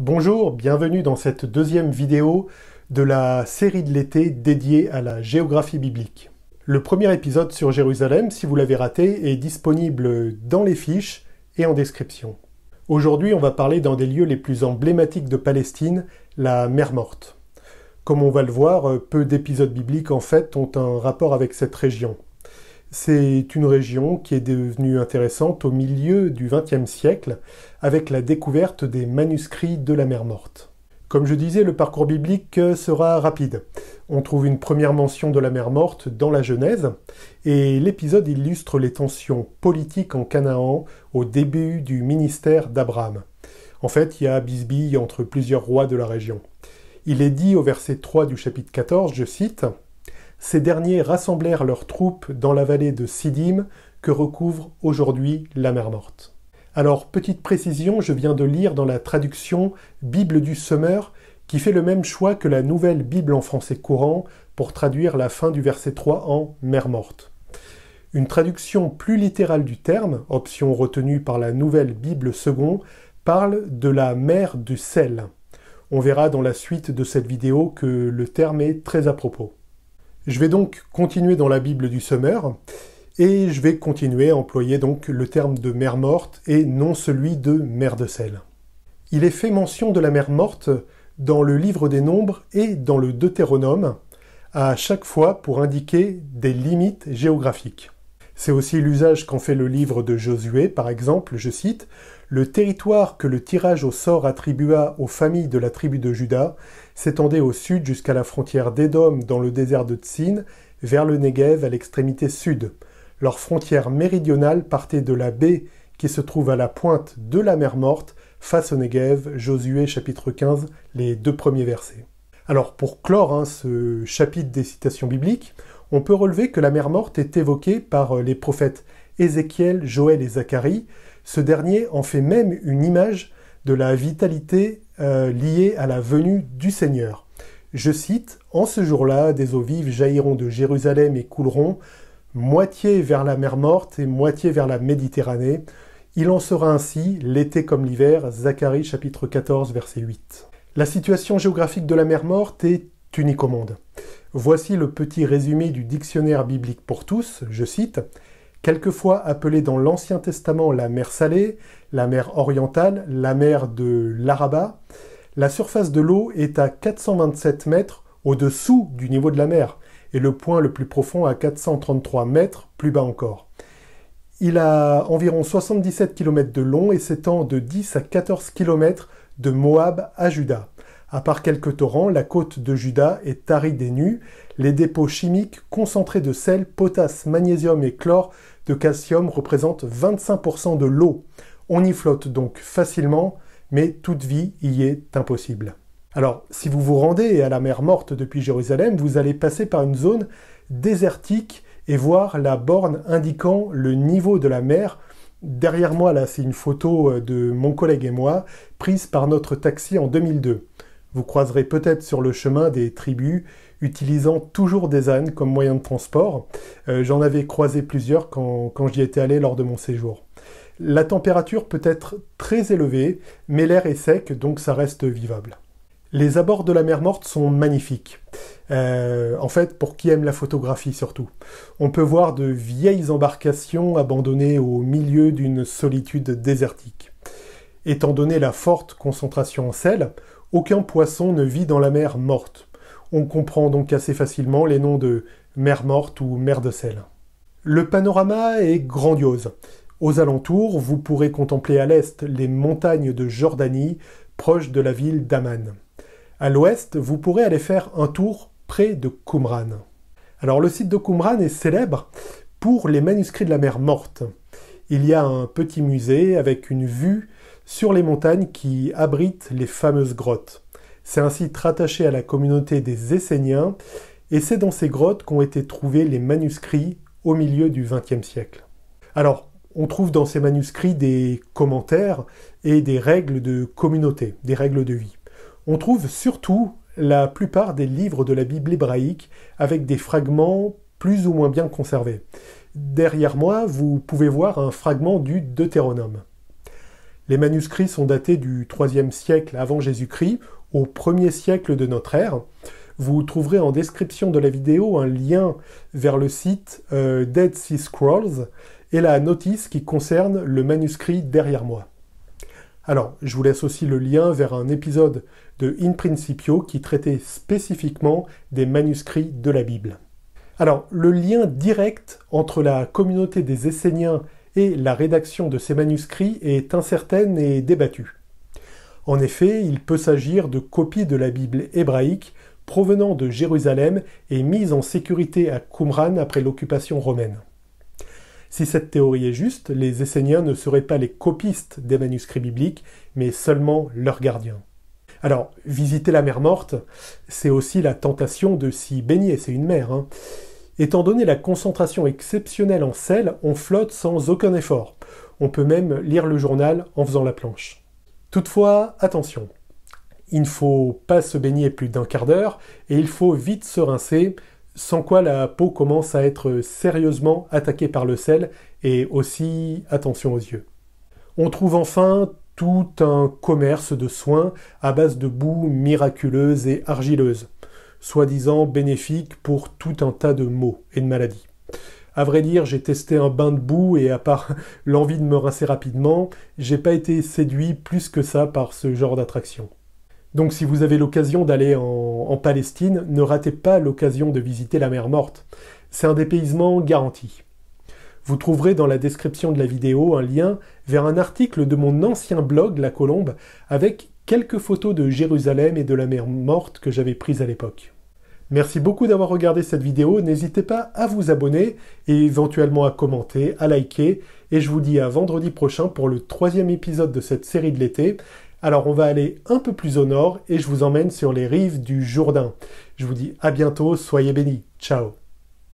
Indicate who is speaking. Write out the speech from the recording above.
Speaker 1: Bonjour, bienvenue dans cette deuxième vidéo de la série de l'été dédiée à la géographie biblique. Le premier épisode sur Jérusalem, si vous l'avez raté, est disponible dans les fiches et en description. Aujourd'hui, on va parler d'un des lieux les plus emblématiques de Palestine, la mer Morte. Comme on va le voir, peu d'épisodes bibliques en fait ont un rapport avec cette région. C'est une région qui est devenue intéressante au milieu du XXe siècle avec la découverte des manuscrits de la mer Morte. Comme je disais, le parcours biblique sera rapide. On trouve une première mention de la mer Morte dans la Genèse et l'épisode illustre les tensions politiques en Canaan au début du ministère d'Abraham. En fait, il y a bisbille entre plusieurs rois de la région. Il est dit au verset 3 du chapitre 14, je cite, « Ces derniers rassemblèrent leurs troupes dans la vallée de Siddim que recouvre aujourd'hui la mer Morte. » Alors, petite précision, je viens de lire dans la traduction Bible du Semeur qui fait le même choix que la nouvelle Bible en français courant pour traduire la fin du verset 3 en mer Morte. Une traduction plus littérale du terme, option retenue par la nouvelle Bible second, parle de la mer du sel. On verra dans la suite de cette vidéo que le terme est très à propos. Je vais donc continuer dans la Bible du Semeur, et je vais continuer à employer donc le terme de mer Morte et non celui de mer de sel. Il est fait mention de la mer Morte dans le livre des Nombres et dans le Deutéronome, à chaque fois pour indiquer des limites géographiques. C'est aussi l'usage qu'en fait le livre de Josué, par exemple, je cite, « Le territoire que le tirage au sort attribua aux familles de la tribu de Juda s'étendait au sud jusqu'à la frontière d'Édom dans le désert de Tsin, vers le Negev à l'extrémité sud. Leur frontière méridionale partait de la baie qui se trouve à la pointe de la mer Morte face au Negev, Josué chapitre 15, les 2 premiers versets. » Alors pour clore ce chapitre des citations bibliques, on peut relever que la mer Morte est évoquée par les prophètes Ézéchiel, Joël et Zacharie. Ce dernier en fait même une image de la vitalité liée à la venue du Seigneur. Je cite, « En ce jour-là, des eaux vives jailliront de Jérusalem et couleront, moitié vers la mer Morte et moitié vers la Méditerranée. Il en sera ainsi, l'été comme l'hiver. » Zacharie chapitre 14, verset 8. La situation géographique de la mer Morte est unique au monde. Voici le petit résumé du dictionnaire biblique pour tous, je cite, « Quelquefois appelée dans l'Ancien Testament la mer Salée, la mer orientale, la mer de l'Araba, la surface de l'eau est à 427 mètres au-dessous du niveau de la mer, et le point le plus profond à 433 mètres plus bas encore. Il a environ 77 km de long et s'étend de 10 à 14 km de Moab à Juda. À part quelques torrents, la côte de Juda est aride et nue. Les dépôts chimiques concentrés de sel, potasse, magnésium et chlore de calcium représentent 25% de l'eau. On y flotte donc facilement, mais toute vie y est impossible. Alors, si vous vous rendez à la mer Morte depuis Jérusalem, vous allez passer par une zone désertique et voir la borne indiquant le niveau de la mer. Derrière moi, là, c'est une photo de mon collègue et moi, prise par notre taxi en 2002. Vous croiserez peut-être sur le chemin des tribus utilisant toujours des ânes comme moyen de transport. J'en avais croisé plusieurs quand j'y étais allé lors de mon séjour. La température peut être très élevée, mais l'air est sec, donc ça reste vivable. Les abords de la mer Morte sont magnifiques. En fait, pour qui aime la photographie surtout. On peut voir de vieilles embarcations abandonnées au milieu d'une solitude désertique. Étant donné la forte concentration en sel, aucun poisson ne vit dans la mer Morte. On comprend donc assez facilement les noms de mer Morte ou mer de sel. Le panorama est grandiose. Aux alentours, vous pourrez contempler à l'est les montagnes de Jordanie, proches de la ville d'Amman. À l'ouest, vous pourrez aller faire un tour près de Qumran. Alors le site de Qumran est célèbre pour les manuscrits de la mer Morte. Il y a un petit musée avec une vue sur les montagnes qui abritent les fameuses grottes. C'est un site rattaché à la communauté des Esséniens et c'est dans ces grottes qu'ont été trouvés les manuscrits au milieu du XXe siècle. Alors, on trouve dans ces manuscrits des commentaires et des règles de communauté, des règles de vie. On trouve surtout la plupart des livres de la Bible hébraïque avec des fragments plus ou moins bien conservés. Derrière moi, vous pouvez voir un fragment du Deutéronome. Les manuscrits sont datés du IIIe siècle avant Jésus-Christ au 1er siècle de notre ère. Vous trouverez en description de la vidéo un lien vers le site Dead Sea Scrolls et la notice qui concerne le manuscrit derrière moi. Alors, je vous laisse aussi le lien vers un épisode de In Principio qui traitait spécifiquement des manuscrits de la Bible. Alors, le lien direct entre la communauté des Esséniens et la rédaction de ces manuscrits est incertaine et débattue. En effet, il peut s'agir de copies de la Bible hébraïque provenant de Jérusalem et mises en sécurité à Qumran après l'occupation romaine. Si cette théorie est juste, les Esséniens ne seraient pas les copistes des manuscrits bibliques, mais seulement leurs gardiens. Alors, visiter la mer Morte, c'est aussi la tentation de s'y baigner, c'est une mer, hein. Étant donné la concentration exceptionnelle en sel, on flotte sans aucun effort. On peut même lire le journal en faisant la planche. Toutefois, attention, il ne faut pas se baigner plus d'un quart d'heure et il faut vite se rincer, sans quoi la peau commence à être sérieusement attaquée par le sel et aussi attention aux yeux. On trouve enfin tout un commerce de soins à base de boue miraculeuse et argileuse, soi-disant bénéfique pour tout un tas de maux et de maladies. À vrai dire, j'ai testé un bain de boue et à part l'envie de me rincer rapidement, j'ai pas été séduit plus que ça par ce genre d'attraction. Donc si vous avez l'occasion d'aller en Palestine, ne ratez pas l'occasion de visiter la mer Morte. C'est un dépaysement garanti. Vous trouverez dans la description de la vidéo un lien vers un article de mon ancien blog La Colombe avec quelques photos de Jérusalem et de la mer Morte que j'avais prises à l'époque. Merci beaucoup d'avoir regardé cette vidéo, n'hésitez pas à vous abonner et éventuellement à commenter, à liker, et je vous dis à vendredi prochain pour le 3e épisode de cette série de l'été. Alors on va aller un peu plus au nord et je vous emmène sur les rives du Jourdain. Je vous dis à bientôt, soyez bénis, ciao.